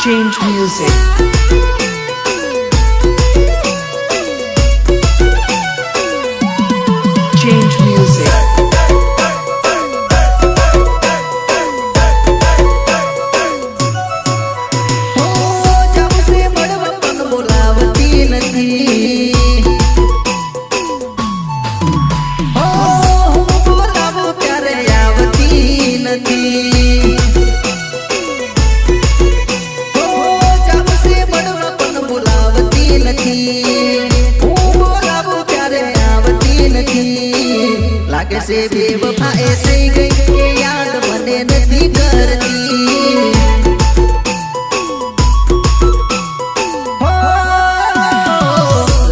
Change music. Change music. लागे से बेवफाए થઈ ગઈ કે યાદ મને નથી કરતી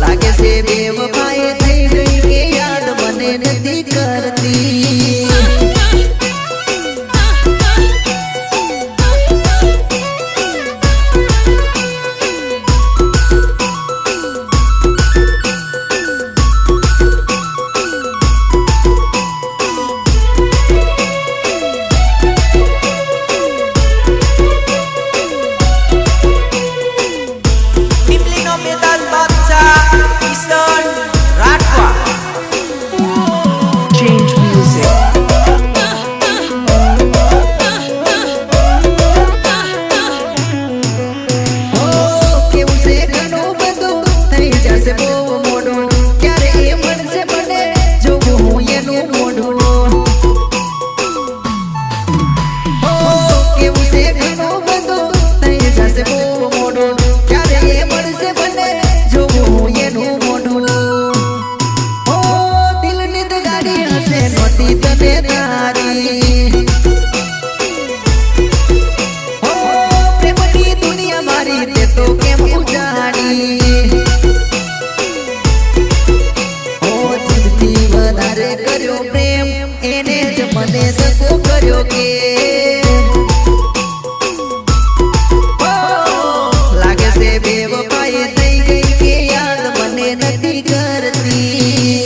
લાગે છે બેવફાએ થઈ ગઈ કે યાદ મને નથી કરતી Change music. કેવું છે ઘણું બધું થઈ જશે બહુ મોડું ક્યારે એ મળશે મને જોવું હું એનું મોઢું કેવું છે ઘણું બધું થઈ જશે બહુ મોડું ક્યારે એ મળશે મને જોવું હું એનું મોઢું દિલની તો ગાડી હશે નહોતી તને તારી પ્રેમની દુનિયા મારી તે તો કેમ ઉજાડી જીવથી વધારે કર્યો પ્રેમ એને જ મને સકો કર્યો કે લાગે છે બેવફાએ થઈ ગઈ કે યાદ મને નથી કરતી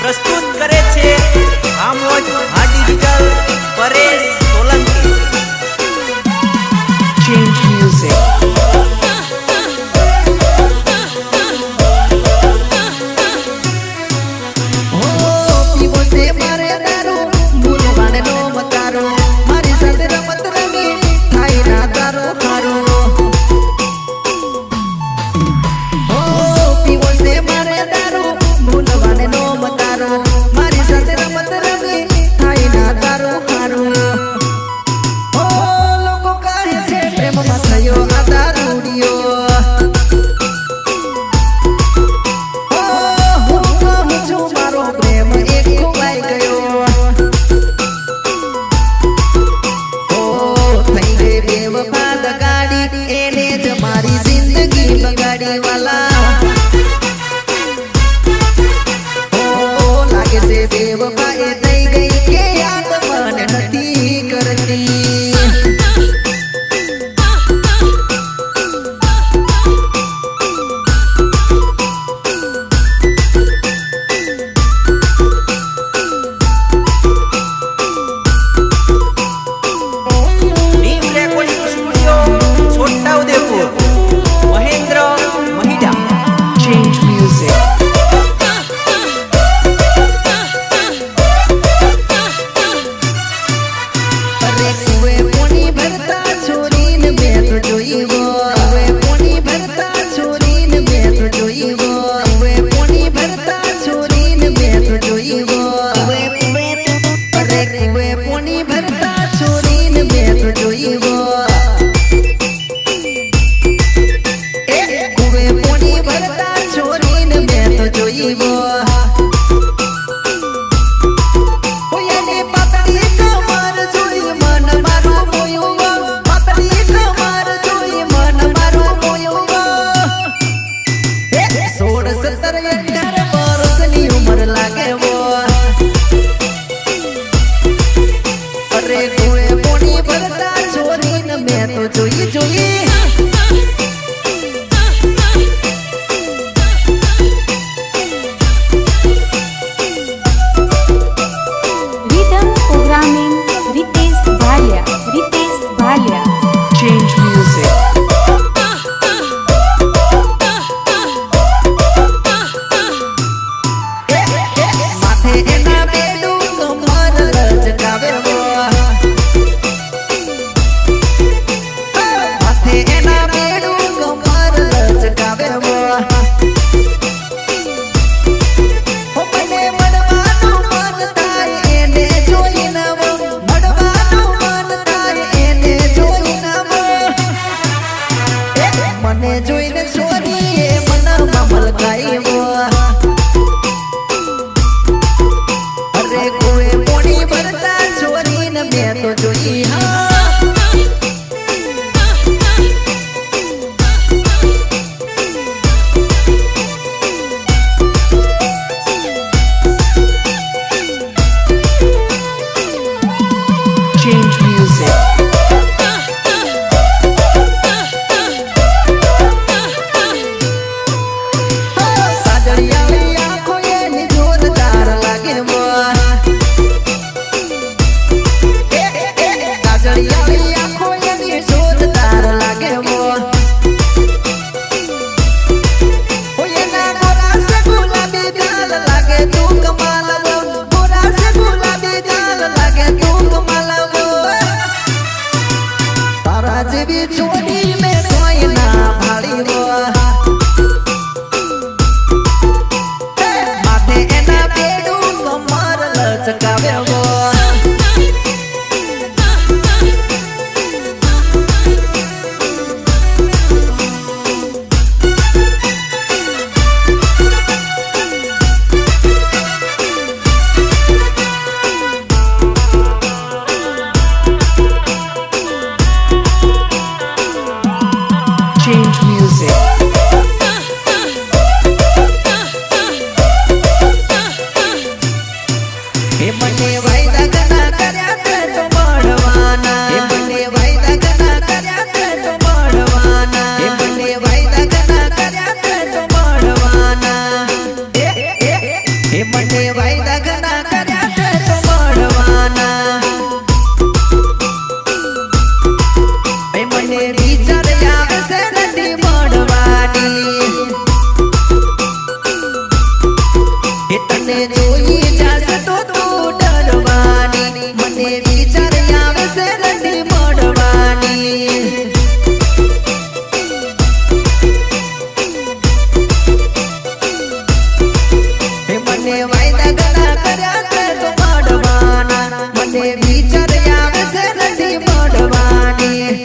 પ્રસ્તુત કરે છે આમોદ હા digital Paresh Solanki. Change music. પીવો છે મારે દારૂ ભૂલવાને નો મતારો મારી સાથે રમત રમી થાય ના તારો ખારો પીવો છે મારે દારૂ ભૂલવાને નો મતારો મારી સાથે રમત રમી થાય ના તારો ખારો લોકો કહે છે પ્રેમમાં થયો આ દારૂડિયો હું કહું છું મારો પ્રેમ એક ખોવાઈ ગયો થઈ ગઈ બેવફા દગાડી એને જ મારી જિંદગી બગાડી વાલા લાગે છે બેવફાએ થઈ ગઈ કે યાદ મને નથી કરતી Dream Recording Studio, Chhota Udepur. Mahendra Mahida. Change music. વાયદા ઘણા કર્યા છે તો મળવાના મને વિચાર આવે છે નથી મળવાની એ તને જોઈ જશે તો તું ડરવાની મને વિચાર આવે છે નથી મળવાની મને વાયદા ઘણા કર્યા છે તો મળવાના મને વિચાર આવે છે નથી મળવાની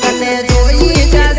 તને જોઈ જશે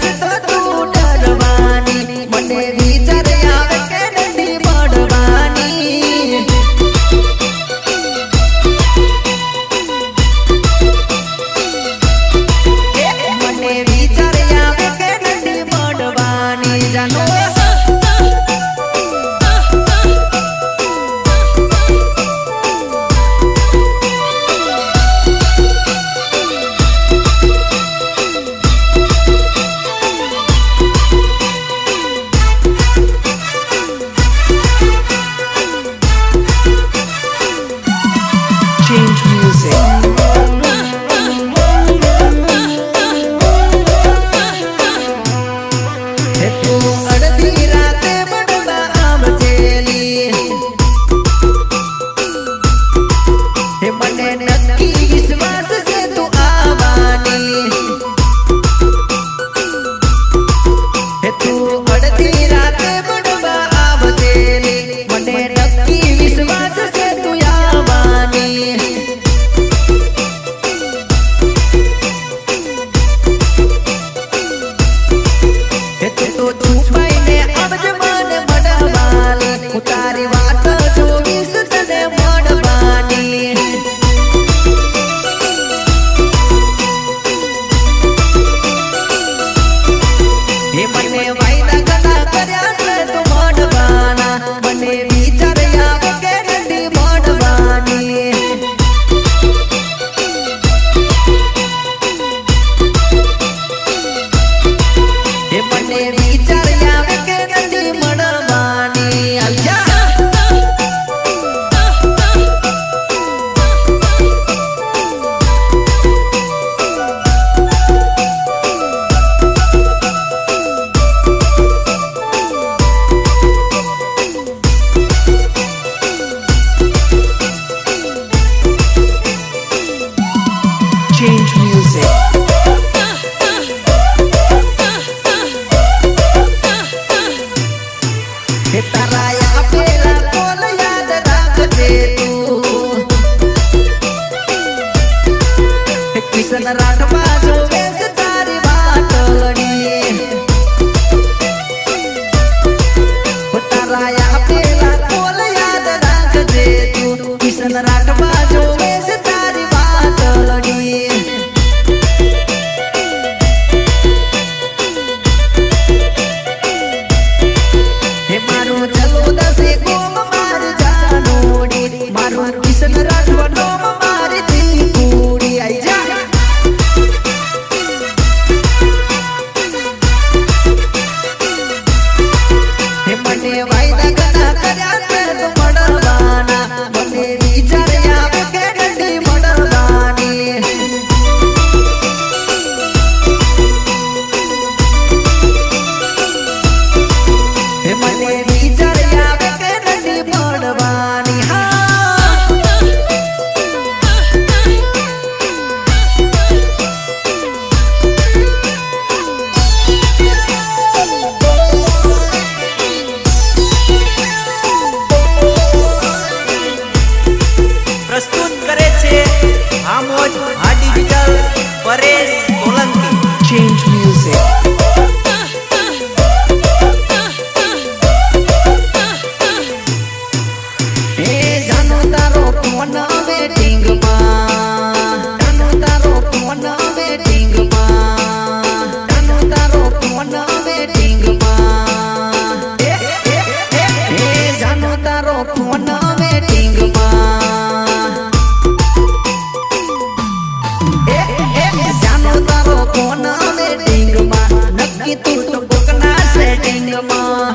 કીધું તો કોકના સેટિંગમાં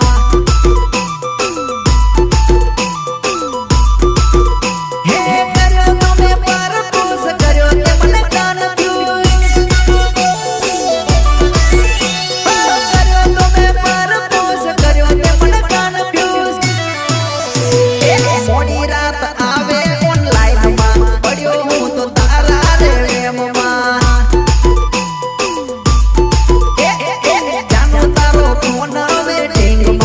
હે કર્યો તમે પરપોસ કર્યો તે મને કન્ફ્યુઝ કર્યો તમે પરપોસ કર્યો તે મને કન્ફ્યુઝ મોડી રાત આવે ઓનલાઈનમાં પડ્યો હું તો તારા રે વેમમાં જાનો તારો ફોન વેટિંગમાં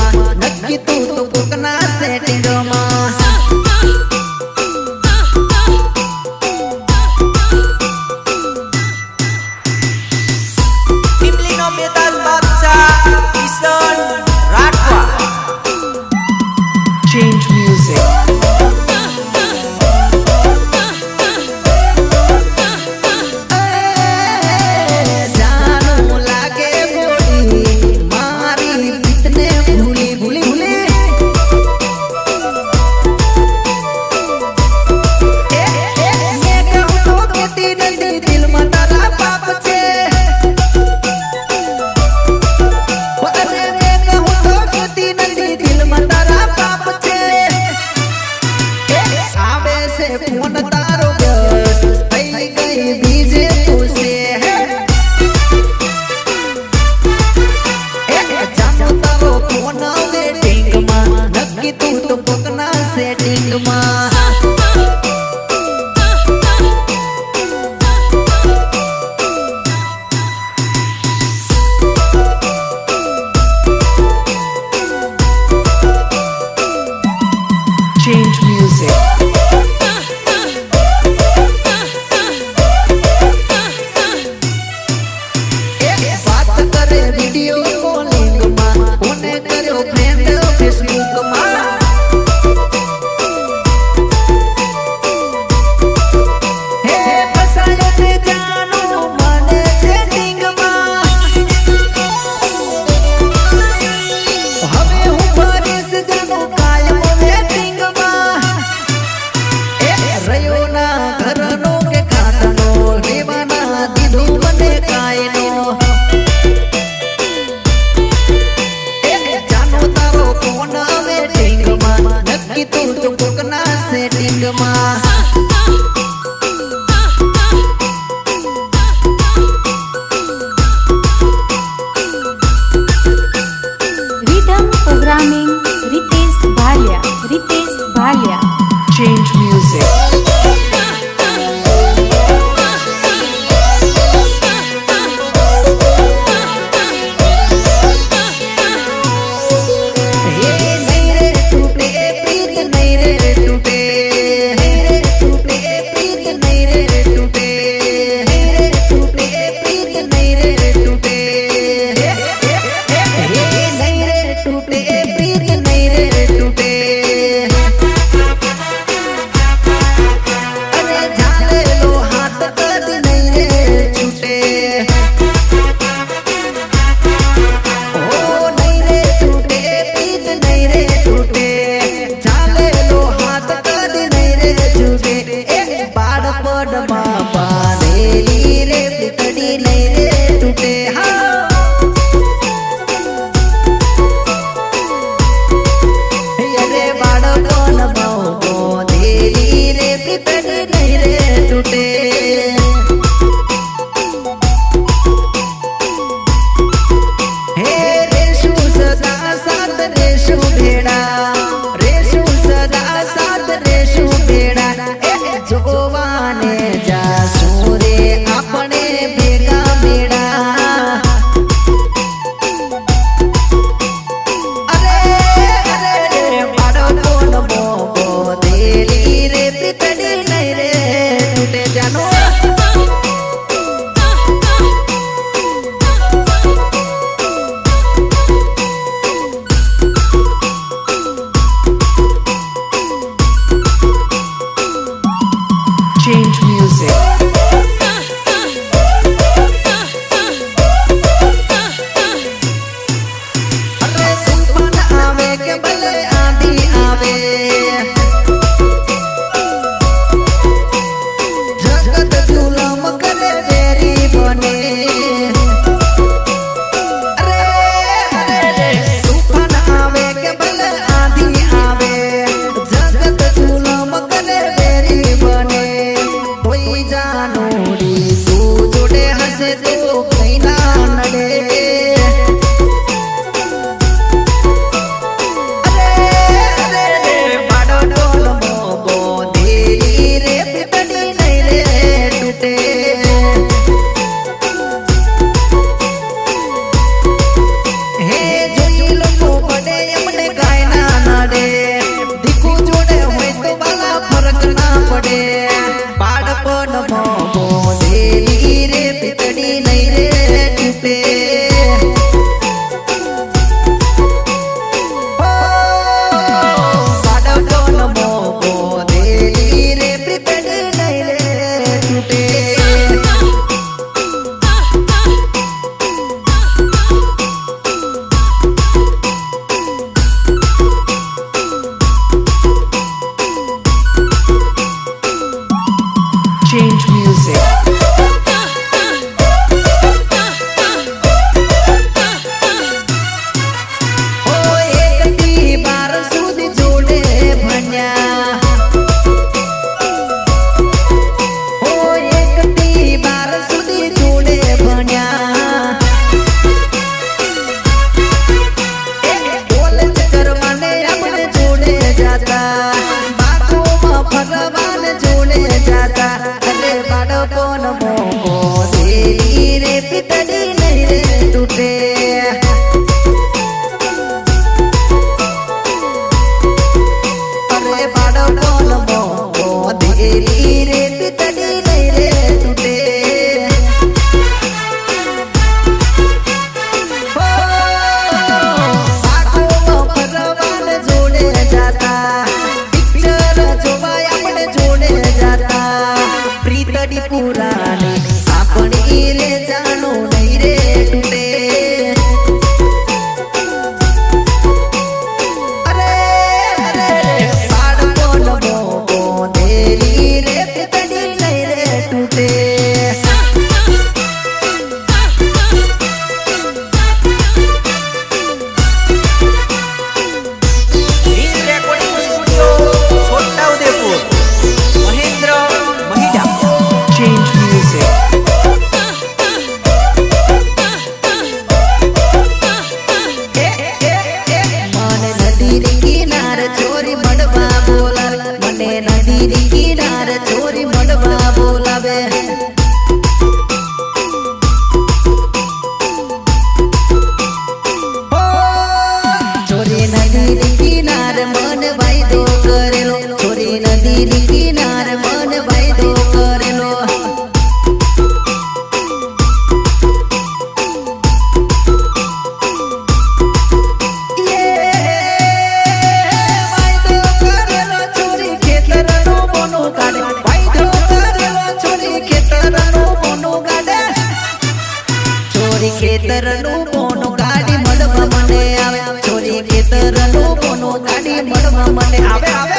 કિનાર મન વાયદો કરેલો ખેતરનું પોનું ગાડી મળવા મને આવે ચોરી ખેતરનું પોનું ગાડી મળવા મને આવે આવે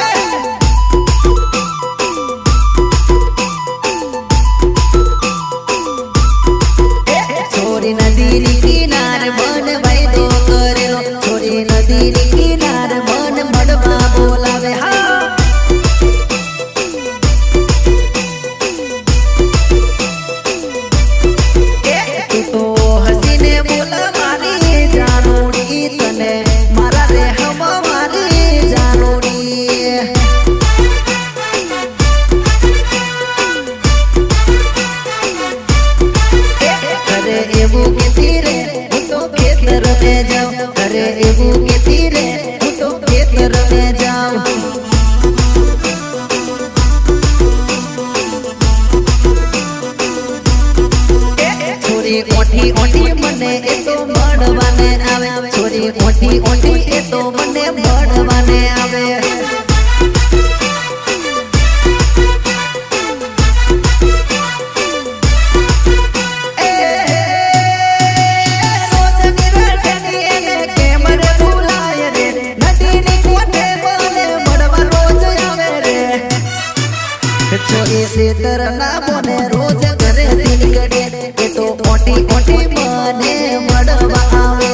ચોરી નદીની કિનારે મન વાયદો કરેલો ચોરી નદીની કિનારે મન મળવા બોલાવે હા अरे एवं के तीरे હું તો ખેતર में जाऊं छोरी ओठी ओठी मने ए तो મળવાને આવે छोरी ओठी ओठी ए तो मने મળવાને આવે छोरी से तरना बोने रोज घरे दिन कड़े ए तो ओटी ओटी मने मड़वा आवे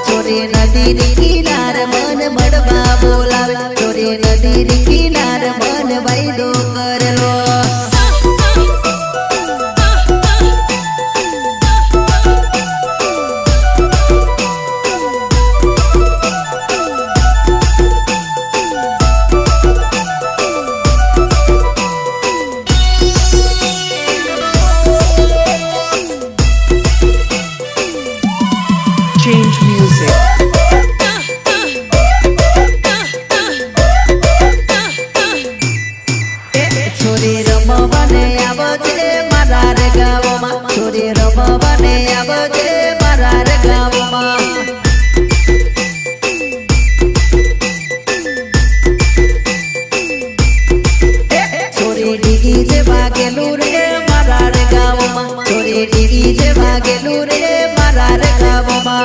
छोरी नदी नी किनार मन मड़वा बोलावे छोरी नदी नी किनार मन वायदो करेलो Change music. छोरी रमवाने आवजे मारा रे गावमा छोरी रमवाने आवजे मारा रे गावमा छोरी डीगी जे भागेलू रे मारा रे गावमा छोरी डीगी जे भागेलू रे मारा रे गावमा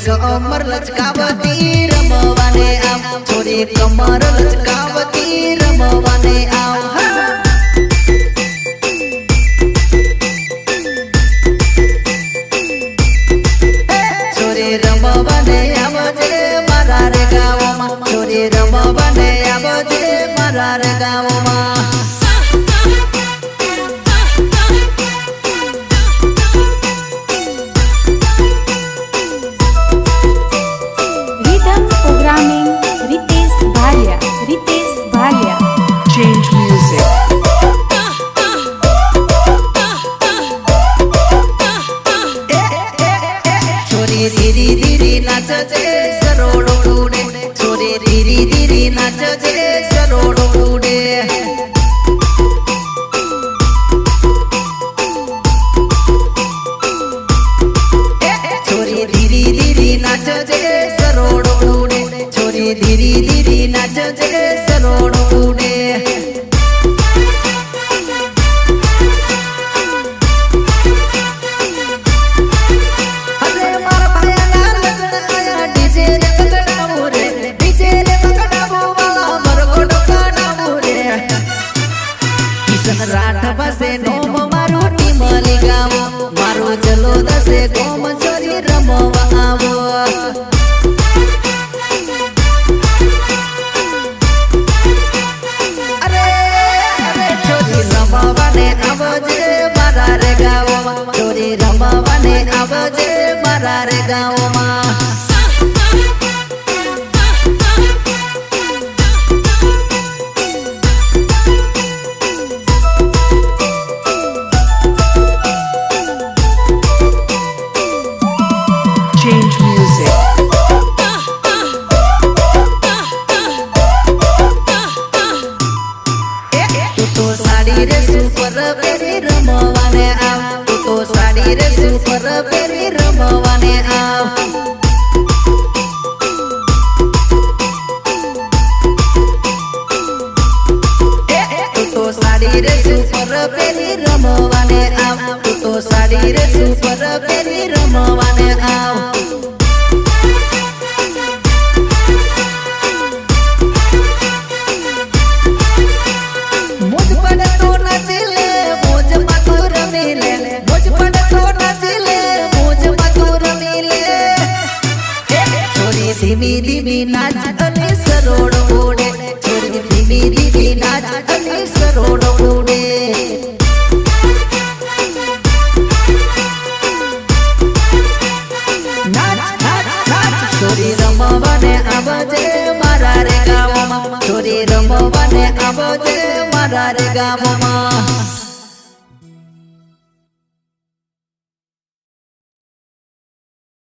कमर लचकावती रमवाने आव छोरी कमर लचकावती रमवाने आव छोरी रमवाने आवजे मारा रे गावमा छोरी रमवाने आवजे मारा रे गावमा Programming Ritesh Bhalia Change music. छोरी धीरी धीरी नाचजे सरोड़ो उड़े छोरी धीरी धीरी नाचजे सरोड़ो उड़े छोरी धीरी धीरी नाचजे सरोड़ो उड़े छोरी धीरी धीरी नाचजे सरोड़ो उड़े આવજે મારા રે ગામમાં Change music. તું તો સાડી રે સુપર પહેરી રમવાને આવ તું તો સાડી રે સુપર પહેરી રમવાને આવ તું તો સાડી રે સુપર પહેરી રમવાને આવ તું તો સાડી રે સુપર પહેરી રમવાને આવ मुझ पर तो नचले मुझ मधुर मिले मुझ पर तो नचले मुझ मधुर मिले छोरी धीमी धीमी नाच अने सरोड़ उड़े छोरी धीमी धीमी नाच अने सरोड़ उड़े नाच नाच नाच छोरी रमवाने आवजे मारा रे गामમાં छोरी रमवाने आवजे मारा रे गामમાં